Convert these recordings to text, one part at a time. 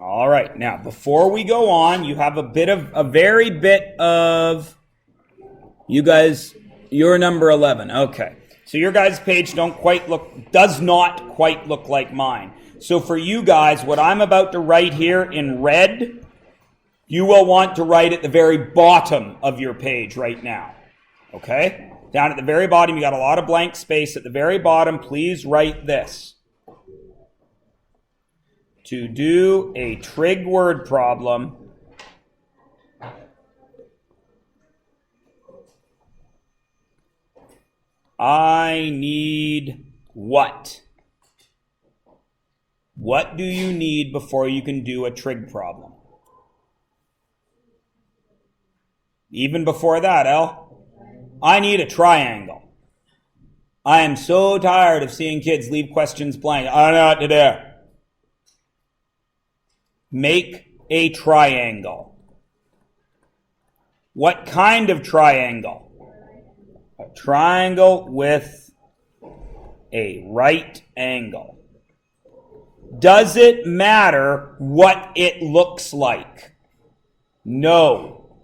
All right. Now, before we go on, you have a very bit of, you guys, you're number 11. Okay. So your guys' page does not quite look like mine. So for you guys, what I'm about to write here in red, you will want to write at the very bottom of your page right now. Okay? Down at the very bottom, you got a lot of blank space. At the very bottom, please write this. To do a trig word problem, I need what? What do you need before you can do a trig problem? Even before that, I need a triangle. I am so tired of seeing kids leave questions blank. I don't know what to do. Make a triangle. What kind of triangle? A triangle with a right angle. Does it matter what it looks like? No,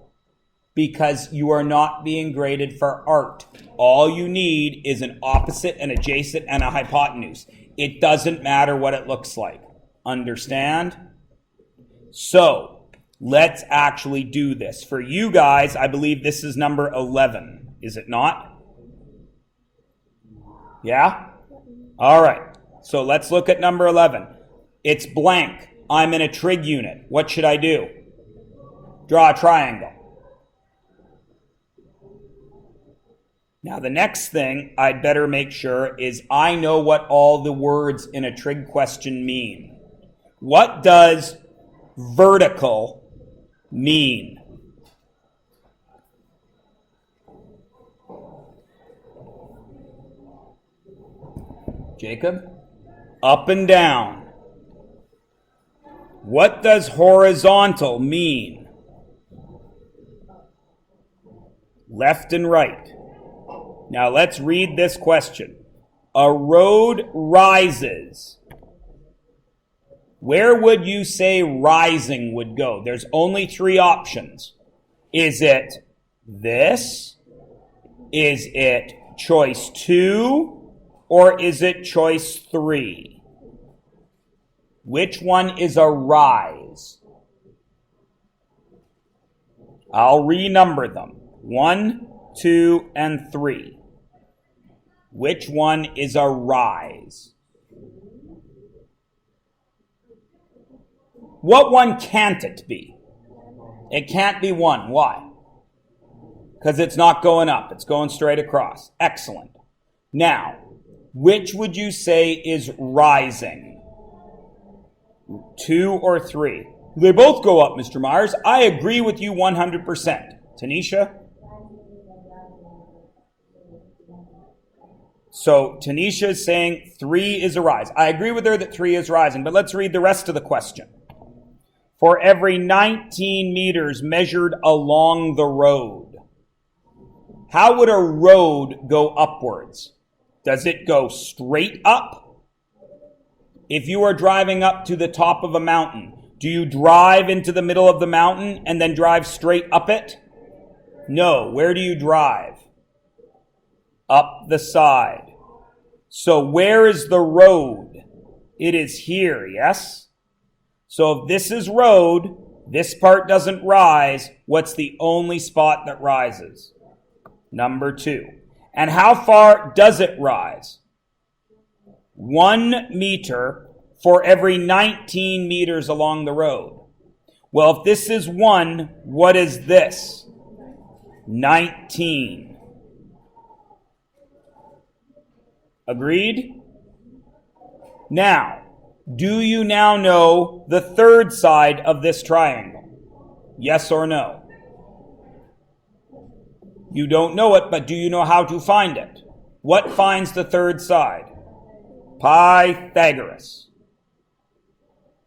because you are not being graded for art. All you need is an opposite, an adjacent, and a hypotenuse. It doesn't matter what it looks like. Understand? So, let's actually do this. For you guys, I believe this is number 11. Is it not? Yeah? All right. So let's look at number 11. It's blank. I'm in a trig unit. What should I do? Draw a triangle. Now the next thing I'd better make sure is I know what all the words in a trig question mean. What does vertical mean? Jacob? Up and down. What does horizontal mean? Left and right. Now let's read this question. A road rises. Where would you say rising would go? There's only 3 options. Is it this? Is it choice 2? Or is it choice 3? Which one is a rise? I'll renumber them. 1, 2, and 3. Which one is a rise? What one can't it be? It can't be 1. Why? Because it's not going up. It's going straight across. Excellent. Now, which would you say is rising? 2 or 3? They both go up, Mr. Myers. I agree with you 100%. Tanisha? So Tanisha is saying 3 is a rise. I agree with her that 3 is rising, but let's read the rest of the question. For every 19 meters measured along the road, how would a road go upwards? Does it go straight up? If you are driving up to the top of a mountain, do you drive into the middle of the mountain and then drive straight up it? No. Where do you drive? Up the side. So where is the road? It is here, yes? So if this is road, this part doesn't rise. What's the only spot that rises? Number 2. And how far does it rise? 1 meter for every 19 meters along the road. Well, if this is 1, what is this? 19. Agreed? Now, do you now know the third side of this triangle? Yes or no? You don't know it, but do you know how to find it? What finds the third side? Pythagoras.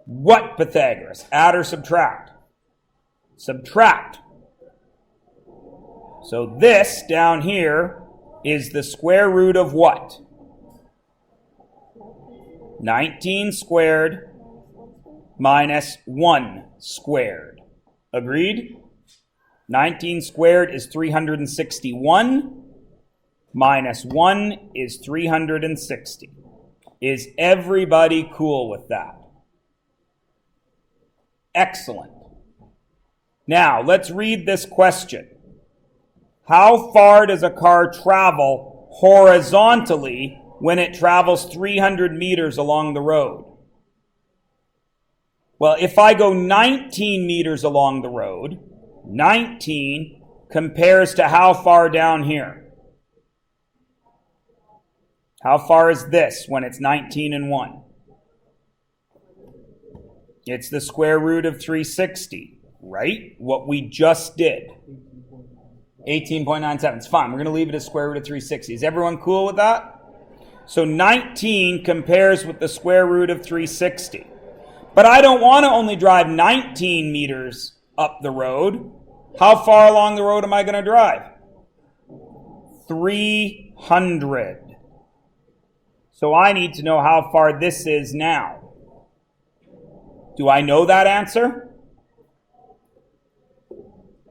What Pythagoras? Add or subtract? Subtract. So this down here is the square root of what? 19 squared minus 1 squared. Agreed? 19 squared is 361. Minus 1 is 360. Is everybody cool with that? Excellent. Now, let's read this question. How far does a car travel horizontally when it travels 300 meters along the road? Well, if I go 19 meters along the road, 19 compares to how far down here? How far is this when it's 19 and 1? It's the square root of 360, right? What we just did. 18.97. It's fine. We're going to leave it as square root of 360. Is everyone cool with that? So 19 compares with the square root of 360. But I don't want to only drive 19 meters up the road. How far along the road am I going to drive? 300. So I need to know how far this is now. Do I know that answer?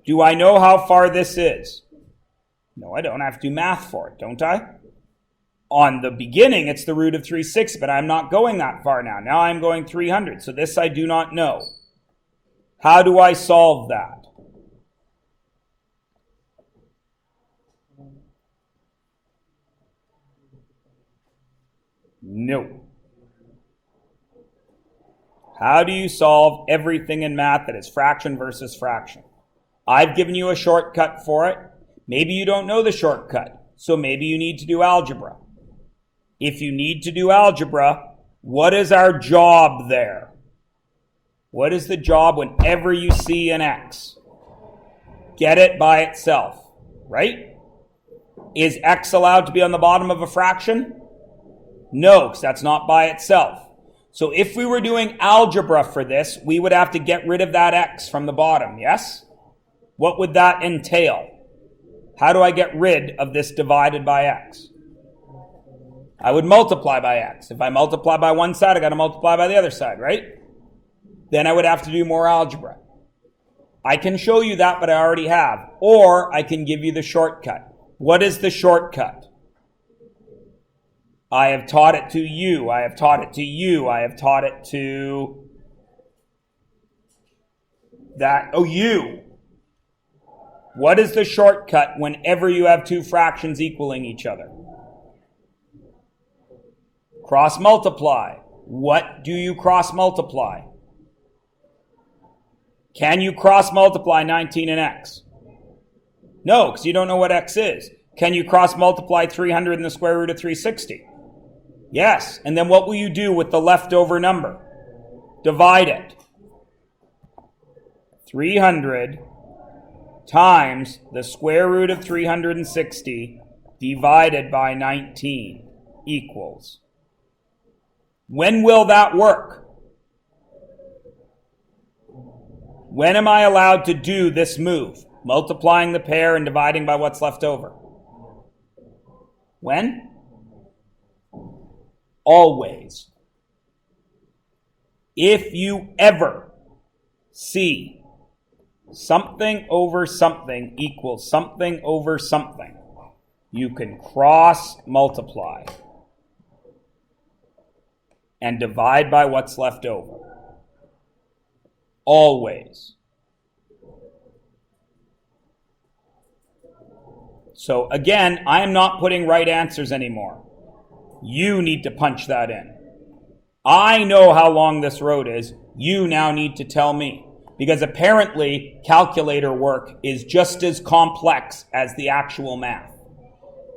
Do I know how far this is? No, I don't. I have to do math for it, don't I? On the beginning, it's the root of 360, but I'm not going that far now. Now I'm going 300, so this I do not know. How do I solve that? No. How do you solve everything in math that is fraction versus fraction? I've given you a shortcut for it. Maybe you don't know the shortcut, so maybe you need to do algebra. If you need to do algebra, what is our job there? What is the job whenever you see an x? Get it by itself, right? Is x allowed to be on the bottom of a fraction? No, because that's not by itself. So if we were doing algebra for this, we would have to get rid of that x from the bottom, yes? What would that entail? How do I get rid of this divided by x? I would multiply by x. If I multiply by one side, I got to multiply by the other side, right? Then I would have to do more algebra. I can show you that, but I already have. Or I can give you the shortcut. What is the shortcut? I have taught it to you. I have taught it to you. I have taught it to that. Oh, you. What is the shortcut whenever you have two fractions equaling each other? Cross multiply. What do you cross multiply? Can you cross multiply 19 and x? No, because you don't know what x is. Can you cross multiply 300 and the square root of 360? Yes. And then what will you do with the leftover number? Divide it. 300 times the square root of 360 divided by 19 equals. When will that work? When am I allowed to do this move? Multiplying the pair and dividing by what's left over. When? Always. If you ever see something over something equals something over something, you can cross multiply and divide by what's left over. Always. So again, I am not putting right answers anymore. You need to punch that in. I know how long this road is. You now need to tell me. Because apparently, calculator work is just as complex as the actual math.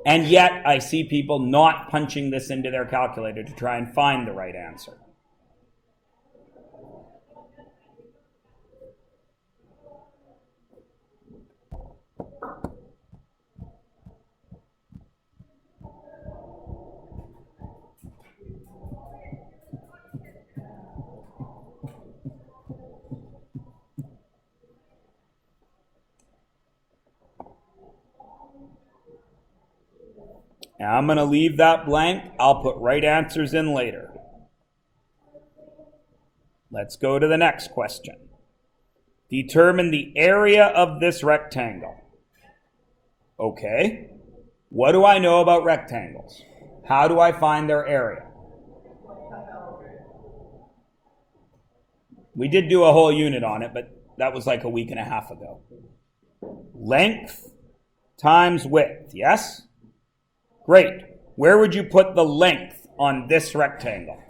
And yet, I see people not punching this into their calculator to try and find the right answer. Now I'm going to leave that blank. I'll put right answers in later. Let's Let's go to the next question. Determine the area of this rectangle. Okay. What do I know about rectangles? How do I find their area? We did do a whole unit on it, but that was like a week and a half ago. Length times width, yes? Great. Where would you put the length on this rectangle?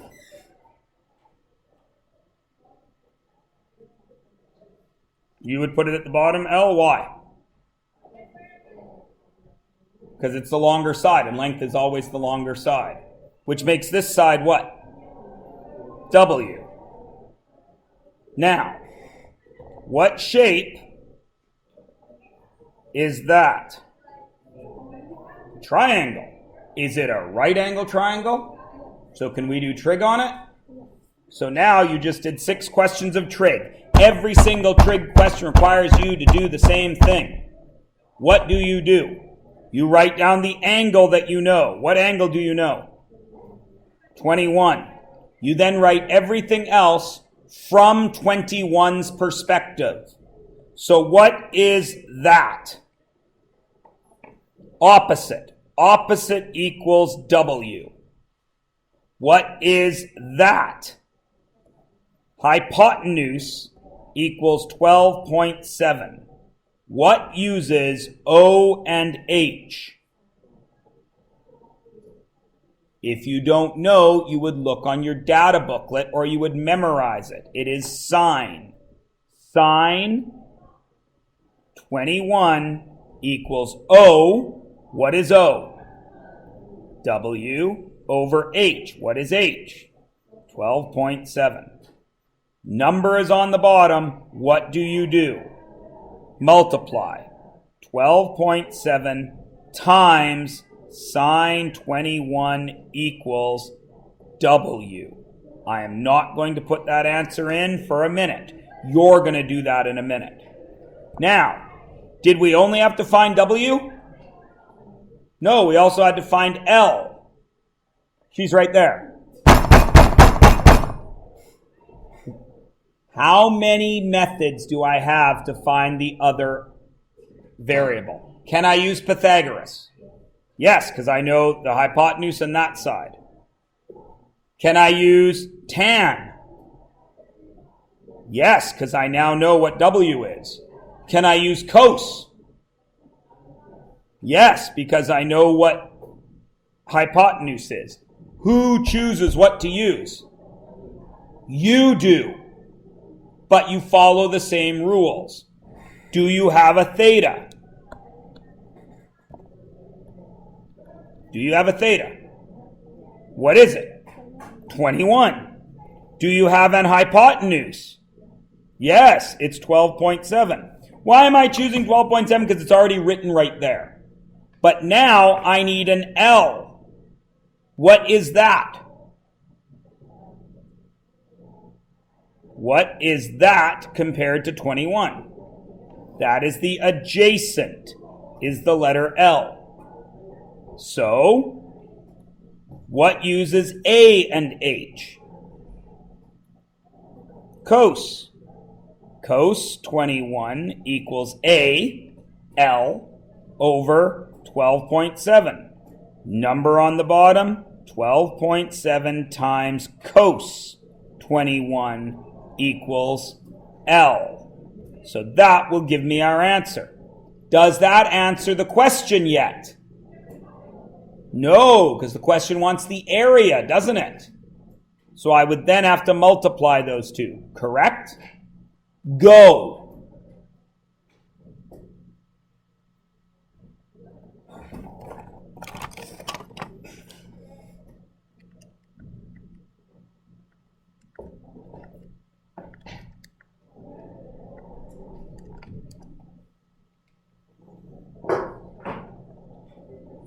You would put it at the bottom, L. Why? Because it's the longer side, and length is always the longer side. Which makes this side what? W. Now, what shape is that? Triangle. Is it a right angle triangle? So can we do trig on it? So now you just did 6 questions of trig. Every single trig question requires you to do the same thing. What do? You write down the angle that you know. What angle do you know? 21. You then write everything else from 21's perspective. So what is that? Opposite. Opposite equals W. What is that? Hypotenuse equals 12.7. What uses O and H? If you don't know, you would look on your data booklet or you would memorize it. It is sine. Sine 21 equals O. What is O? W over H. What is H? 12.7. Number is on the bottom. What do? Multiply. 12.7 times sine 21 equals W. I am not going to put that answer in for a minute. You're going to do that in a minute. Now, did we only have to find W? No, we also had to find L. She's right there. How many methods do I have to find the other variable? Can I use Pythagoras? Yes, because I know the hypotenuse on that side. Can I use tan? Yes, because I now know what W is. Can I use cos? Yes, because I know what hypotenuse is. Who chooses what to use? You do. But you follow the same rules. Do you have a theta? Do you have a theta? What is it? 21. Do you have an hypotenuse? Yes, it's 12.7. Why am I choosing 12.7? Because it's already written right there. But now I need an L. What is that? What is that compared to 21? That is the adjacent, is the letter L. So, what uses A and H? Cos. Cos 21 equals A, L, over 12.7. Number on the bottom, 12.7 times cos 21 equals L. So that will give me our answer. Does that answer the question yet? No, because the question wants the area, doesn't it? So I would then have to multiply those two, correct? Go.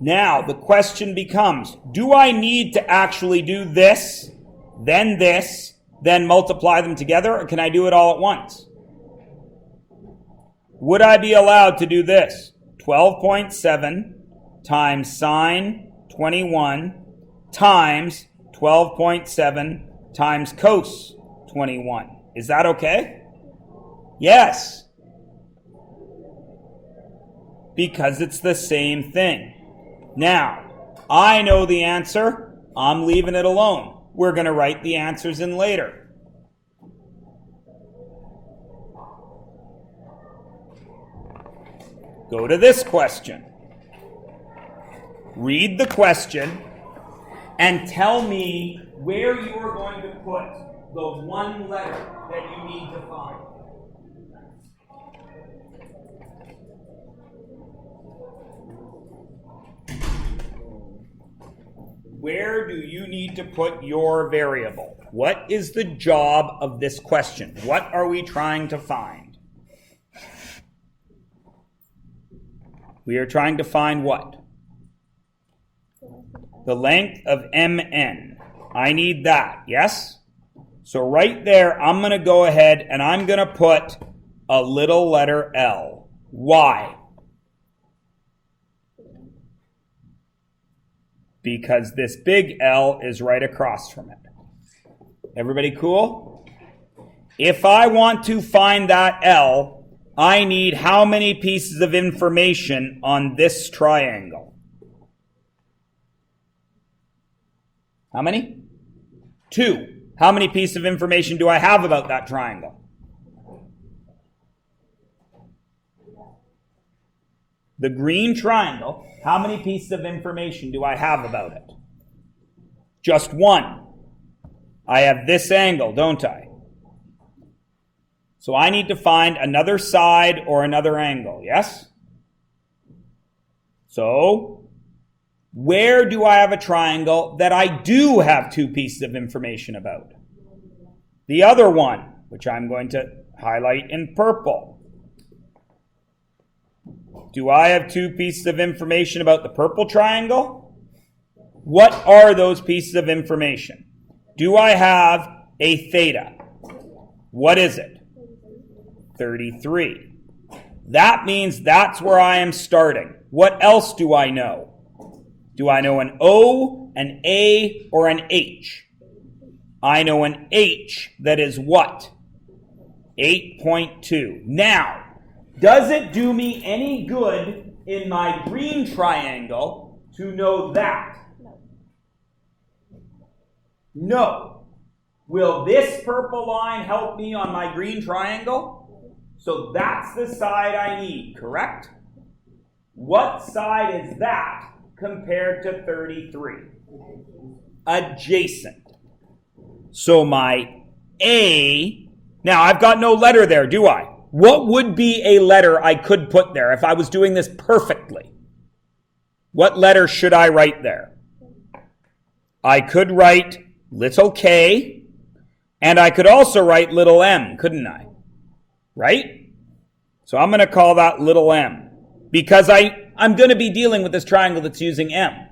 Now, the question becomes, do I need to actually do this, then multiply them together, or can I do it all at once? Would I be allowed to do this? 12.7 times sine 21 times 12.7 times cos 21. Is that okay? Yes. Because it's the same thing. Now, I know the answer. I'm leaving it alone. We're going to write the answers in later. Go to this question. Read the question and tell me where you are going to put the one letter that you need to find. Where do you need to put your variable? What is the job of this question? What are we trying to find? We are trying to find what? The length of mn. I need that, yes? So right there, I'm going to go ahead and I'm going to put a little letter L. Why? Because this big L is right across from it. Everybody cool? If I want to find that L, I need how many pieces of information on this triangle? How many? 2. How many pieces of information do I have about that triangle? The green triangle, how many pieces of information do I have about it? Just 1. I have this angle, don't I? So I need to find another side or another angle, yes? So, where do I have a triangle that I do have 2 pieces of information about? The other one, which I'm going to highlight in purple. Do I have 2 pieces of information about the purple triangle? What are those pieces of information? Do I have a theta? What is it? 33. That means that's where I am starting. What else do I know? Do I know an O, an A, or an H? I know an H that is what? 8.2. Now, does it do me any good in my green triangle to know that? No. Will this purple line help me on my green triangle? So that's the side I need, correct? What side is that compared to 33? Adjacent. So my A, now I've got no letter there, do I? What would be a letter I could put there if I was doing this perfectly? What letter should I write there? I could write little k, and I could also write little m, couldn't I? Right? So I'm going to call that little m, because I'm going to be dealing with this triangle that's using m.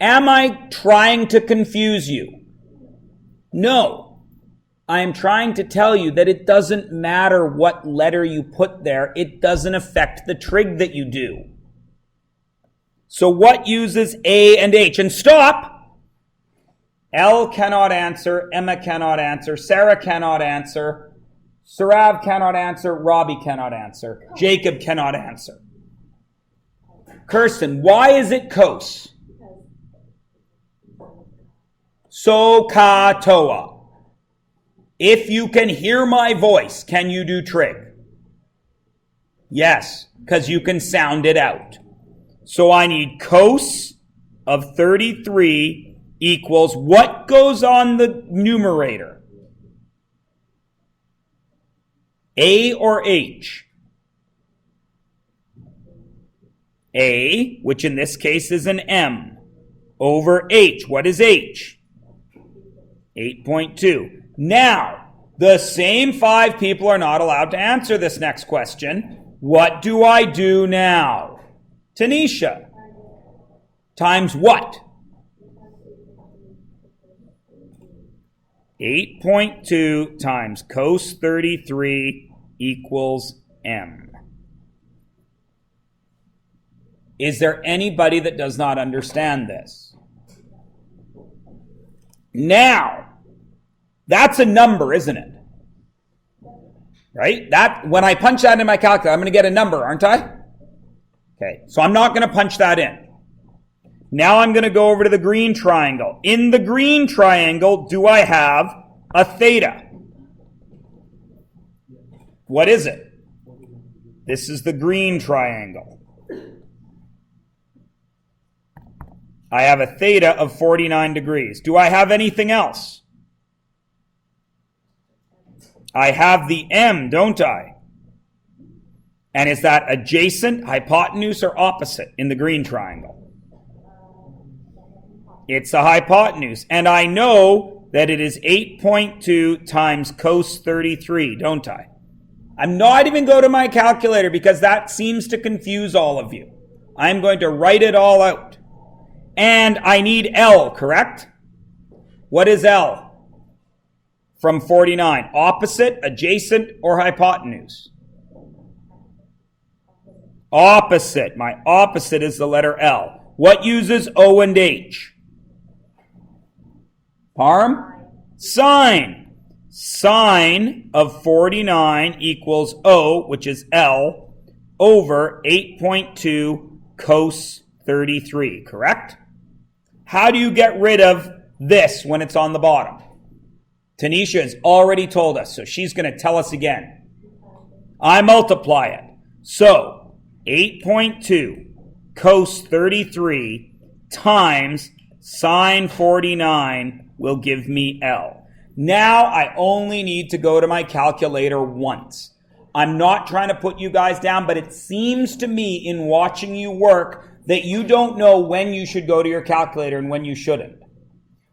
Am I trying to confuse you? No. I am trying to tell you that it doesn't matter what letter you put there. It doesn't affect the trig that you do. So what uses A and H? And stop! L cannot answer, Emma cannot answer, Sarah cannot answer, Sarav cannot answer, Robbie cannot answer, Jacob cannot answer. Kirsten, why is it cos? So ka toa. If you can hear my voice, can you do trig? Yes, because you can sound it out. So I need cos of 33 equals what goes on the numerator? A or H? A, which in this case is an M, over H. What is H? 8.2. Now, the same 5 people are not allowed to answer this next question. What do I do now? Tanisha. Times what? 8.2 times cos 33 equals m. Is there anybody that does not understand this? Now, that's a number, isn't it? right? That, when I punch that in my calculator, I'm going to get a number, aren't I? Okay, so I'm not going to punch that in. Now I'm going to go over to the green triangle. In the green triangle, do I have a theta? What is it? This is the green triangle. I have a theta of 49 degrees. Do I have anything else? I have the m, don't I? And is that adjacent, hypotenuse, or opposite in the green triangle? It's a hypotenuse. And I know that it is 8.2 times cos 33, don't I? I'm not even going to my calculator because that seems to confuse all of you. I'm going to write it all out. And I need L, correct? What is L? From 49. Opposite, adjacent, or hypotenuse? Opposite. My opposite is the letter L. What uses O and H? Parm? Sine. Sine of 49 equals O, which is L, over 8.2 cos 33, correct? How do you get rid of this when it's on the bottom? Tanisha has already told us, so she's going to tell us again. I multiply it. So, 8.2 cos 33 times sine 49 will give me L. Now I only need to go to my calculator once. I'm not trying to put you guys down, but it seems to me in watching you work that you don't know when you should go to your calculator and when you shouldn't.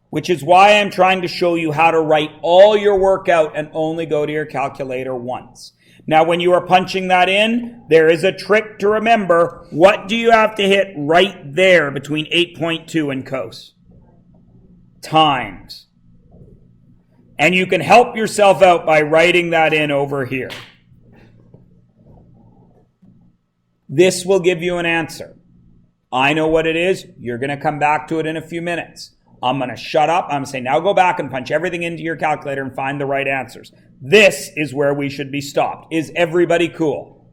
Which is why I'm trying to show you how to write all your work out and only go to your calculator once. Now, when you are punching that in, there is a trick to remember. What do you have to hit right there between 8.2 and cos? Times. And you can help yourself out by writing that in over here. This will give you an answer. I know what it is. You're going to come back to it in a few minutes. I'm going to shut up. I'm going to say, now go back and punch everything into your calculator and find the right answers. This is where we should be stopped. Is everybody cool?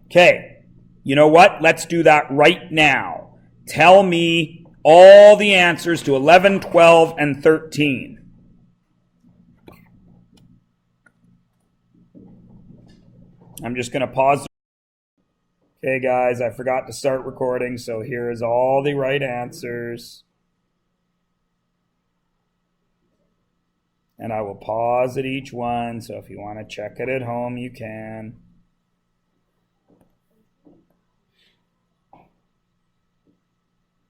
Okay. You know what? Let's do that right now. Tell me all the answers to 11, 12, and 13. I'm just going to pause. Okay, guys, I forgot to start recording, so here is all the right answers. And I will pause at each one, so if you want to check it at home, you can.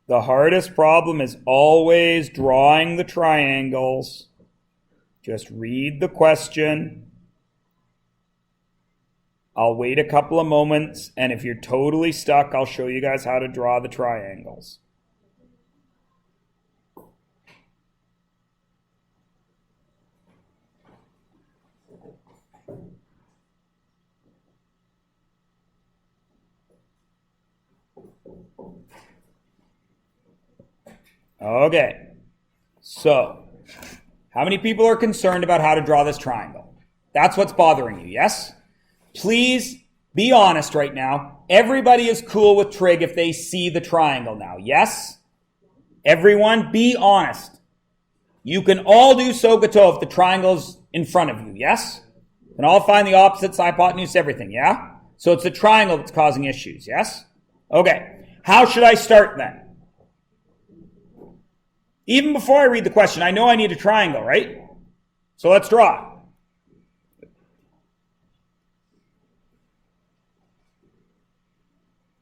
The hardest problem is always drawing the triangles. Just read the question. I'll wait a couple of moments, and if you're totally stuck, I'll show you guys how to draw the triangles. Okay, so how many people are concerned about how to draw this triangle? That's what's bothering you, yes? Please be honest right now. Everybody is cool with trig if they see the triangle now, yes? Everyone, be honest. You can all do SOHCAHTOA if the triangle's in front of you, yes? You can all find the opposites, hypotenuse, everything, yeah? So it's the triangle that's causing issues, yes? Okay, how should I start then? Even before I read the question, I know I need a triangle, right? So let's draw.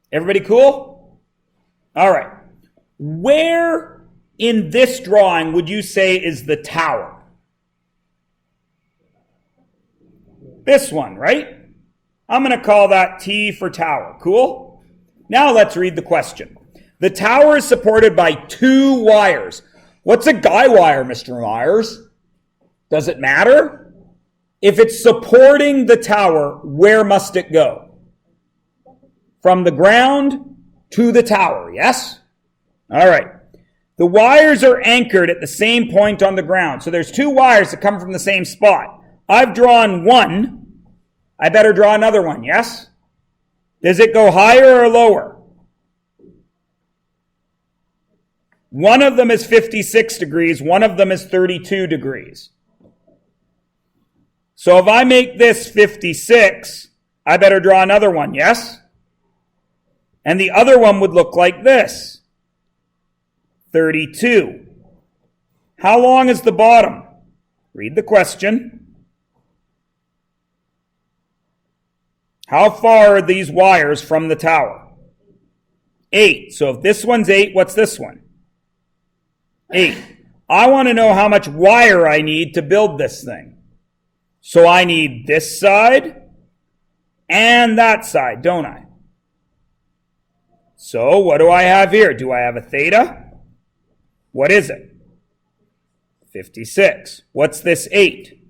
Everybody cool? All right. Where in this drawing would you say is the tower? This one, right? I'm going to call that T for tower. Cool? Now let's read the question. The tower is supported by 2 wires. What's a guy wire, Mr. Myers? Does it matter? If it's supporting the tower, where must it go? From the ground to the tower, yes? All right. The wires are anchored at the same point on the ground. So there's 2 wires that come from the same spot. I've drawn one I better draw another one, yes? Does it go higher or lower? One of them is 56 degrees, one of them is 32 degrees. So if I make this 56, I better draw another one, yes? And the other one would look like this. 32. How long is the bottom? Read the question. How far are these wires from the tower? 8. So if this one's 8, what's this one? 8. I want to know how much wire I need to build this thing. So I need this side and that side, don't I? So what do I have here? Do I have a theta? What is it? 56. What's this 8?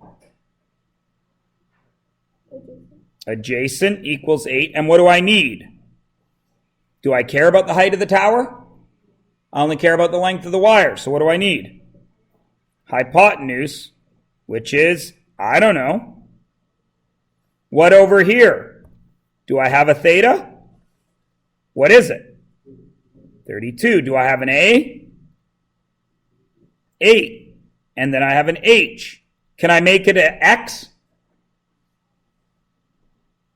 Adjacent equals 8. And what do I need? Do I care about the height of the tower? I only care about the length of the wire. So what do I need? Hypotenuse, which is, I don't know. What over here? Do I have a theta? What is it? 32. Do I have an A? 8. And then I have an H. Can I make it an X?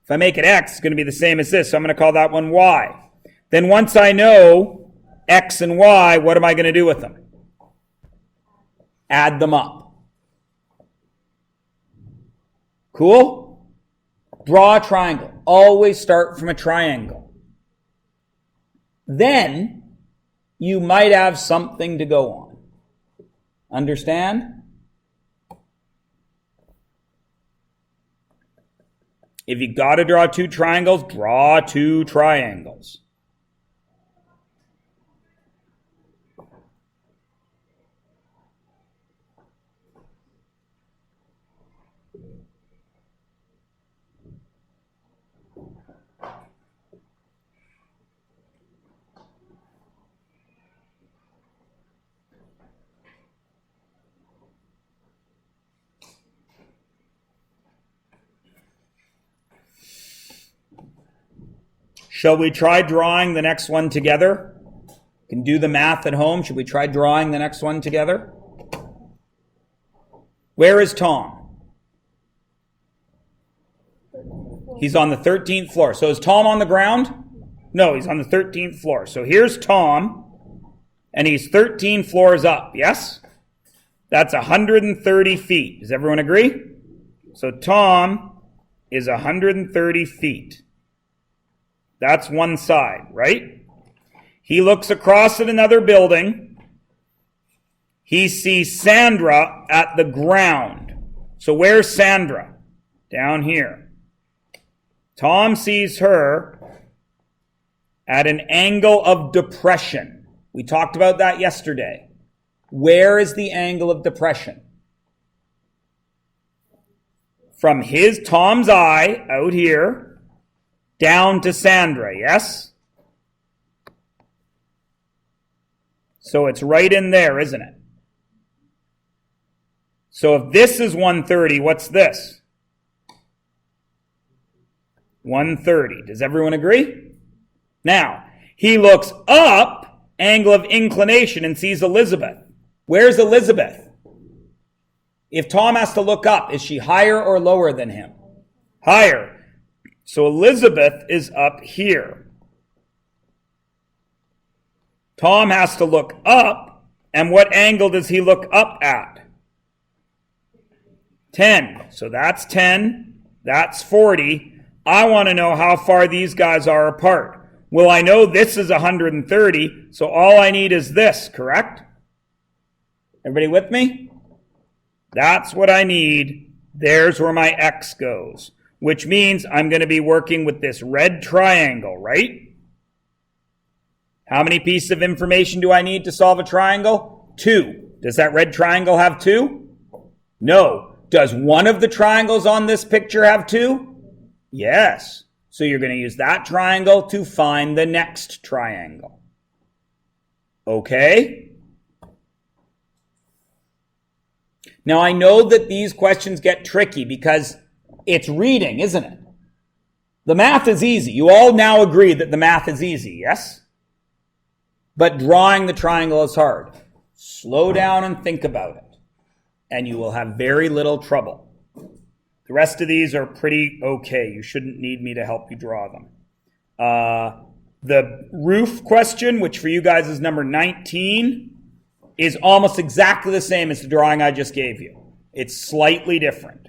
If I make it X, it's going to be the same as this. So I'm going to call that one Y. Then once I know X and Y, what am I going to do with them? Add them up. Cool? Draw a triangle. Always start from a triangle. Then you might have something to go on. Understand? If you got to draw 2 triangles, draw 2 triangles. Shall we try drawing the next one together? You can do the math at home. Should we try drawing the next one together? Where is Tom? He's on the 13th floor. So is Tom on the ground? No, he's on the 13th floor. So here's Tom, and he's 13 floors up, yes? That's 130 feet. Does everyone agree? So Tom is 130 feet. That's one side, right? He looks across at another building. He sees Sandra at the ground. So where's Sandra? Down here. Tom sees her at an angle of depression. We talked about that yesterday. Where is the angle of depression? From Tom's eye out here down to Sandra, yes? So it's right in there, isn't it? So if this is 130, what's this? 130. Does everyone agree? Now, he looks up, angle of inclination, and sees Elizabeth. Where's Elizabeth? If Tom has to look up, is she higher or lower than him? Higher. So Elizabeth is up here. Tom has to look up, and what angle does he look up at? 10. So that's 10. That's 40. I want to know how far these guys are apart. Well, I know this is 130, so all I need is this, correct? Everybody with me? That's what I need. There's where my X goes, which means I'm going to be working with this red triangle, right? How many pieces of information do I need to solve a triangle? 2. Does that red triangle have 2? No. Does one of the triangles on this picture have 2? Yes. So you're going to use that triangle to find the next triangle. Okay? Now I know that these questions get tricky because It's reading, isn't it? The math is easy. You all now agree that the math is easy, yes? But drawing the triangle is hard. Slow down and think about it, and you will have very little trouble. The rest of these are pretty okay. You shouldn't need me to help you draw them. The roof question, which for you guys is number 19, is almost exactly the same as the drawing I just gave you. It's slightly different.